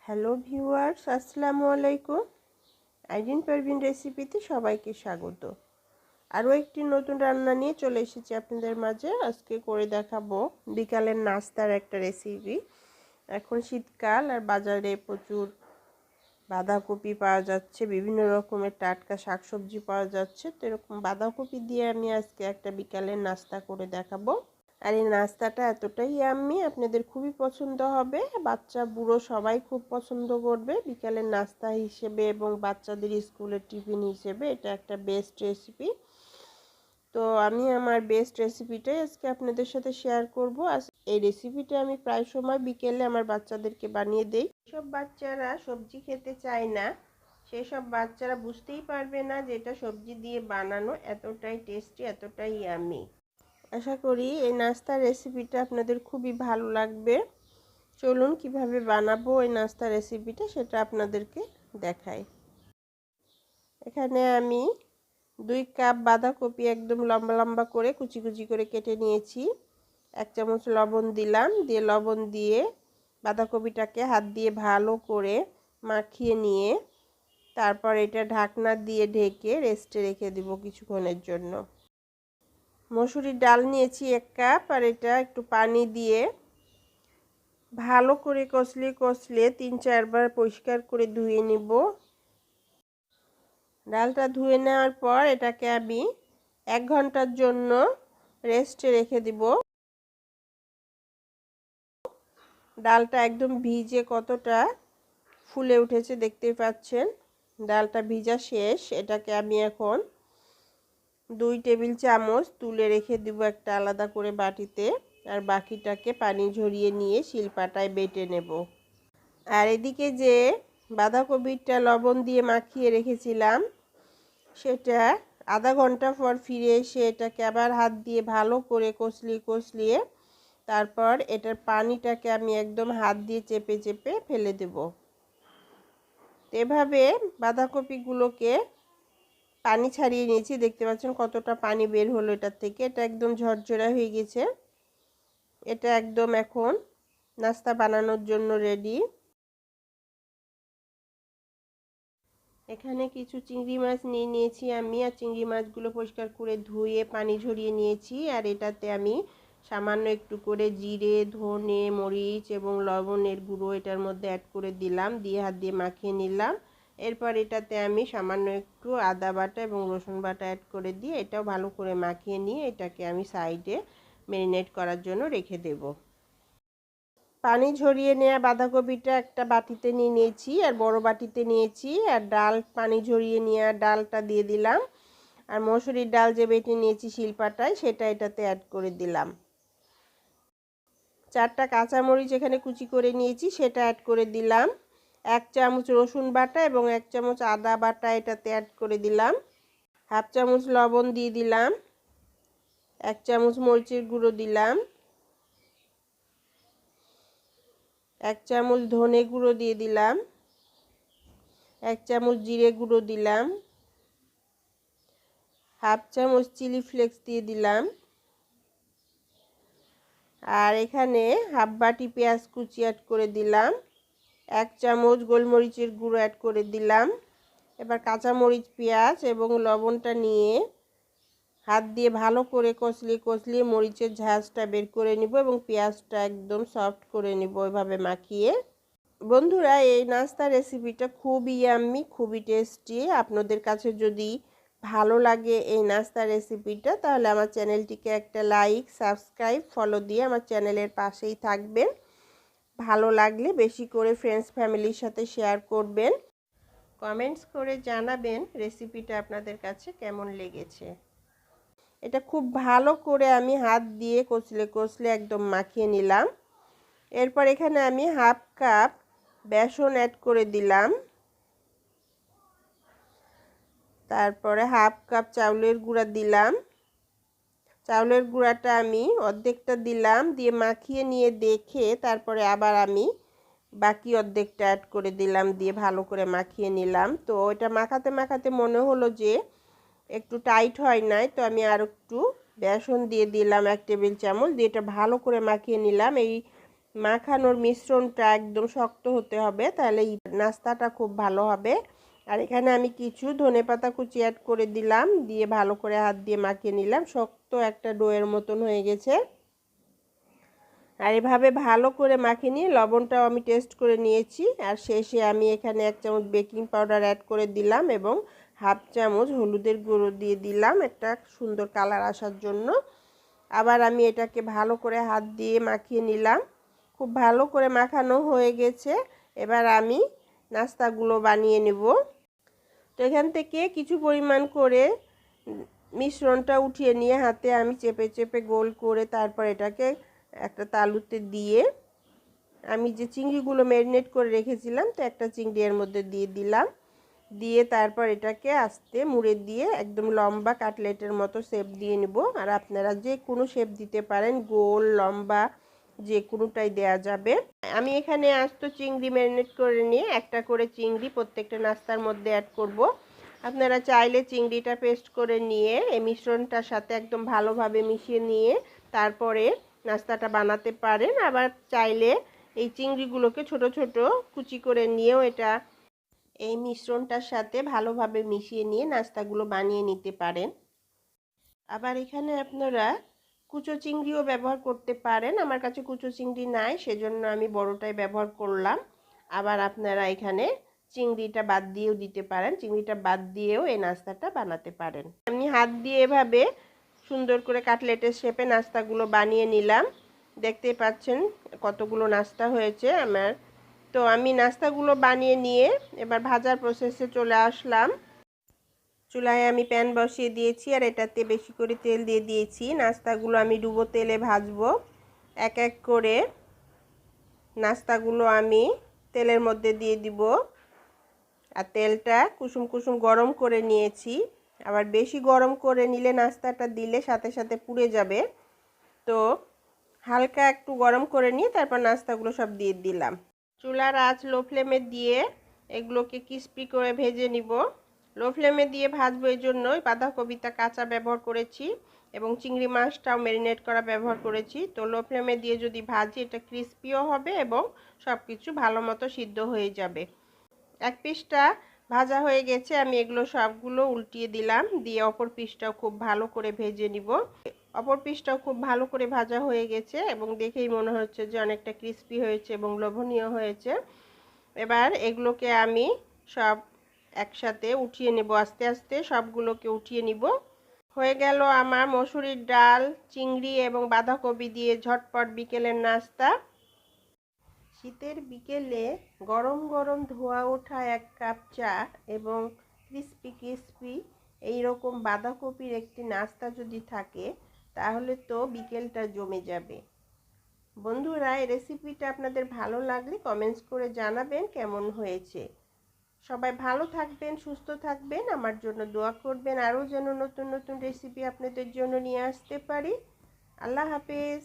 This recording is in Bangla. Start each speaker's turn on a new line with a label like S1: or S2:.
S1: হ্যালো ভিউয়ার্স, আসসালামু আলাইকুম। আইডিন পারভিন রেসিপিতে সবাইকে স্বাগত। আরও একটি নতুন রান্না নিয়ে চলে এসেছি আপনাদের মাঝে। আজকে করে দেখাবো বিকালের নাস্তার একটা রেসিপি। এখন শীতকাল আর বাজারে প্রচুর বাঁধাকপি পাওয়া যাচ্ছে, বিভিন্ন রকমের টাটকা শাকসবজি পাওয়া যাচ্ছে। তো এরকম বাঁধাকপি দিয়ে আমি আজকে একটা বিকালের নাস্তা করে দেখাবো। আর এই নাস্তাটা এতটাই ইয়াম্মি, আপনাদের খুবই পছন্দ হবে। বাচ্চা বুড়ো সবাই খুব পছন্দ করবে বিকালের নাস্তা হিসেবে এবং বাচ্চাদের স্কুলের টিফিন হিসেবে। এটা একটা বেস্ট রেসিপি। তো আমি আমার বেস্ট রেসিপিটাই আজকে আপনাদের সাথে শেয়ার করব। এই রেসিপিটা আমি প্রায় সময় বিকেলে আমার বাচ্চাদেরকে বানিয়ে দেই। সব বাচ্চারা সবজি খেতে চায় না, সেই সব বাচ্চারা বুঝতেই পারবে না যে এটা সবজি দিয়ে বানানো, এতটাই টেস্টি, এতটাই ইয়াম্মি। আশা করি এই নাস্তার রেসিপিটা আপনাদের খুবই ভালো লাগবে। চলুন কিভাবে বানাবো এই নাস্তার রেসিপিটা সেটা আপনাদেরকে দেখাই। এখানে আমি 2 কাপ বাঁধাকপি একদম লম্বা লম্বা করে কুচি কুচি করে কেটে নিয়েছি। 1 চামচ লবণ দিলাম, দিয়ে লবণ দিয়ে বাঁধাকপিটাকে হাত দিয়ে ভালো করে মাখিয়ে নিয়ে তারপর এটা ঢাকনা দিয়ে ঢেকে রেস্টে রেখে দিব কিছুক্ষণের জন্য। মসুরির ডাল নিয়েছি 1 কাপ, আর এটা একটু পানি দিয়ে ভালো করে কষলে 3-4 বার পরিষ্কার করে ধুয়ে নিব। ডালটা ধুয়ে নেওয়ার পর এটাকে আমি 1 ঘন্টার জন্য রেস্টে রেখে দিব। ডালটা একদম ভিজে কতটা ফুলে উঠেছে দেখতেই পাচ্ছেন। ডালটা ভিজা শেষ। এটাকে আমি এখন 2 টেবিল চামচ তুলে রেখে দিব একটা আলাদা করে বাটিতে, আর বাকিটাকে পানি ঝরিয়ে নিয়ে শিলপাটায় বেটে নেব। আর এদিকে যে বাঁধাকপিটা লবণ দিয়ে মাখিয়ে রেখেছিলাম সেটা আধা ঘন্টা পর ফিরে এসে এটাকে আবার হাত দিয়ে ভালো করে কষলিয়ে তারপর এটার পানিটাকে আমি একদম হাত দিয়ে চেপে চেপে ফেলে দেব। এভাবে বাঁধাকপিগুলোকে পানি ছাড়িয়ে নিয়েছি, দেখতে পাচ্ছেন কতটা পানি বের হলো এটার থেকে। এটা একদম ঝরঝরা হয়ে গেছে। এটা একদম এখন নাস্তা বানানোর জন্য রেডি। এখানে কিছু চিংড়ি মাছ নিয়ে নিয়েছি আমি, আর চিংড়ি মাছগুলো পরিষ্কার করে ধুয়ে পানি ঝরিয়ে নিয়েছি। আর এটাতে আমি সামান্য একটু করে জিরে, ধনে, মরিচ এবং লবণের গুঁড়ো এটার মধ্যে অ্যাড করে দিলাম, দিয়ে হাত দিয়ে মাখিয়ে নিলাম। এরপর এটাতে আমি সামান্য একটু আদা বাটা এবং রসুন বাটা অ্যাড করে দিয়ে এটাও ভালো করে মাখিয়ে নিয়ে এটাকে আমি সাইডে ম্যারিনেট করার জন্য রেখে দেব। পানি ঝরিয়ে নেওয়া বাঁধাকপিটা একটা বাটিতে নিয়ে নিয়েছি, আর বড় বাটিতে নিয়েছি। আর ডাল, পানি ঝরিয়ে নেওয়া ডালটা দিয়ে দিলাম, আর মসুরির ডাল যে বেটে নিয়েছি শিলপাটায় সেটা এটাতে অ্যাড করে দিলাম। 4টা কাঁচামরিচ এখানে কুচি করে নিয়েছি সেটা অ্যাড করে দিলাম। 1 চামচ রসুন বাটা এবং 1 চামচ আদা বাটা এটাতে অ্যাড করে দিলাম। 1/2 চামচ লবণ দিয়ে দিলাম। 1 চামচ মরিচের গুঁড়ো দিলাম। 1 চামচ ধনে গুঁড়ো দিয়ে দিলাম। 1 চামচ জিরে গুঁড়ো দিলাম। 1/2 চামচ চিলি ফ্লেক্স দিয়ে দিলাম। আর এখানে 1/2 বাটি পেঁয়াজ কুচি অ্যাড করে দিলাম। 1 চামচ গোলমরিচের গুঁড়ো অ্যাড করে দিলাম। এবার কাঁচামরিচ, পেঁয়াজ এবং লবণটা নিয়ে হাত দিয়ে ভালো করে কষলিয়ে মরিচের ঝাঁজটা বের করে নিব এবং পেঁয়াজটা একদম সফট করে নিব এভাবে মাখিয়ে। বন্ধুরা, এই নাস্তা রেসিপিটা খুবই ইয়াম্মি, খুবই টেস্টি। আপনাদের কাছে যদি ভালো লাগে এই নাস্তা রেসিপিটা তাহলে আমার চ্যানেলটিকে একটা লাইক, সাবস্ক্রাইব, ফলো দিয়ে আমার চ্যানেলের পাশেই থাকবেন। ভালো লাগলে বেশি করে ফ্রেন্ডস ফ্যামিলির সাথে শেয়ার করবেন। কমেন্টস করে জানাবেন রেসিপিটা আপনাদের কাছে কেমন লেগেছে। এটা খুব ভালো করে আমি হাত দিয়ে কষলে একদম মাখিয়ে নিলাম। এরপর এখানে আমি 1/2 কাপ বেসন অ্যাড করে দিলাম। তারপরে 1/2 কাপ চাউলের গুঁড়া দিলাম। চাউলের গুঁড়াটা আমি অর্ধেকটা দিলাম, দিয়ে মাখিয়ে নিয়ে দেখে তারপরে আবার আমি বাকি অর্ধেকটা অ্যাড করে দিলাম, দিয়ে ভালো করে মাখিয়ে নিলাম। তো এটা মাখাতে মনে হলো যে একটু টাইট হয় নাই, তো আমি আর একটু বেসন দিয়ে দিলাম 1 টেবিল চামচ, দিয়ে এটা ভালো করে মাখিয়ে নিলাম। এই মাখানোর মিশ্রণটা একদম শক্ত হতে হবে, তাহলে এই নাস্তাটা খুব ভালো হবে। আর এখানে আমি কিছু ধনেপাতা কুচি অ্যাড করে দিলাম, দিয়ে ভালো করে হাত দিয়ে মাখিয়ে নিলাম। শক্ত একটা ডোয়ের মতন হয়ে গেছে। আর এভাবে ভালো করে মাখিয়ে নিয়ে লবণটাও আমি টেস্ট করে নিয়েছি। আর শেষে আমি এখানে 1 চামচ বেকিং পাউডার অ্যাড করে দিলাম এবং হাফ চামচ হলুদের গুঁড়ো দিয়ে দিলাম একটা সুন্দর কালার আসার জন্য। আবার আমি এটাকে ভালো করে হাত দিয়ে মাখিয়ে নিলাম। খুব ভালো করে মাখানো হয়ে গেছে। এবার আমি নাস্তাগুলো বানিয়ে নেব। তো এখান থেকে কিছু পরিমাণ করে মিশ্রণটা উঠিয়ে নিয়ে হাতে আমি চেপে চেপে গোল করে তারপর এটাকে একটা তালুতে দিয়ে আমি যে চিংড়িগুলো ম্যারিনেট করে রেখেছিলাম, তো একটা চিংড়ি এর মধ্যে দিয়ে দিলাম। দিয়ে তারপর এটাকে আস্তে মুড়ে দিয়ে একদম লম্বা কাটলেটের মতো শেপ দিয়ে নিব। আর আপনারা যে কোনো শেপ দিতে পারেন, গোল লম্বা যে কোনোটাই দেয়া যাবে। আমি এখানে আস্ত চিংড়ি ম্যারিনেট করে নিয়ে একটা করে চিংড়ি প্রত্যেকটা নাস্তার মধ্যে অ্যাড করব। আপনারা চাইলে চিংড়িটা পেস্ট করে নিয়ে এই মিশ্রণটার সাথে একদম ভালোভাবে মিশিয়ে নিয়ে তারপরে নাস্তাটা বানাতে পারেন। আবার চাইলে এই চিংড়িগুলোকে ছোট ছোট কুচি করে নিয়েও এটা এই মিশ্রণটার সাথে ভালোভাবে মিশিয়ে নিয়ে নাস্তাগুলো বানিয়ে নিতে পারেন। আবার এখানে আপনারা কুচো চিংড়িও ব্যবহার করতে পারেন। আমার কাছে কুচো চিংড়ি নাই, সেজন্য আমি বড়টাই ব্যবহার করলাম। আবার আপনারা এখানে চিংড়িটা বাদ দিয়েও দিতে পারেন, চিংড়িটা বাদ দিয়েও এই নাস্তাটা বানাতে পারেন। আমি হাত দিয়ে এভাবে সুন্দর করে কাটলেটের শেপে নাস্তাগুলো বানিয়ে নিলাম। দেখতেই পাচ্ছেন কতগুলো নাস্তা হয়েছে আমার। তো আমি নাস্তাগুলো বানিয়ে নিয়ে এবার ভাজার প্রসেসে চলে আসলাম। চুলায় আমি প্যান বসিয়ে দিয়েছি আর এটাতে বেশি করে তেল দিয়ে দিয়েছি। নাস্তাগুলো আমি ডুবো তেলে ভাজবো। এক এক করে নাস্তাগুলো আমি তেলের মধ্যে দিয়ে দিব। আর তেলটা কুসুম কুসুম গরম করে নিয়েছি। আবার বেশি গরম করে নিলে নাস্তাটা দিলে সাথে সাথে পুড়ে যাবে। তো হালকা একটু গরম করে নিয়ে তারপর নাস্তাগুলো সব দিয়ে দিলাম। চুলার আঁচ লো ফ্লেমে দিয়ে এগুলোকে ক্রিস্পি করে ভেজে নিব। লো ফ্লেমে দিয়ে ভাজবো, এই জন্যই বাঁধাকপিটা কাঁচা ব্যবহার করেছি এবং চিংড়ি মাছটাও ম্যারিনেট করা ব্যবহার করেছি। তো লো ফ্লেমে দিয়ে যদি ভাজি, এটা ক্রিস্পিও হবে এবং সব কিছু ভালো মতো সিদ্ধ হয়ে যাবে। এক পিসটা ভাজা হয়ে গেছে, আমি এগুলো সবগুলো উল্টিয়ে দিলাম। দিয়ে অপর পিসটাও খুব ভালো করে ভেজে নিব। অপর পিসটাও খুব ভালো করে ভাজা হয়ে গেছে এবং দেখেই মনে হচ্ছে যে অনেকটা ক্রিস্পি হয়েছে এবং লোভনীয় হয়েছে। এবার এগুলোকে আমি সব একসাথে উঠিয়ে নেব, আস্তে আস্তে সবগুলোকে উঠিয়ে নিব। হয়ে গেল আমার মসুরির ডাল, চিংড়ি এবং বাঁধাকপি দিয়ে ঝটপট বিকেলের নাস্তা। শীতের বিকেলে গরম গরম ধোয়া ওঠা 1 কাপ চা এবং ক্রিস্পি ক্রিস্পি এইরকম বাঁধাকপির একটি নাস্তা যদি থাকে, তাহলে তো বিকেলটা জমে যাবে। বন্ধুরা, এই রেসিপিটা আপনাদের ভালো লাগলে কমেন্টস করে জানাবেন কেমন হয়েছে। সবাই ভালো থাকবেন, সুস্থ থাকবেন, আমার জন্য দোয়া করবেন। আরও যেন নতুন নতুন রেসিপি আপনাদের জন্য নিয়ে আসতে পারি। আল্লাহ হাফেজ।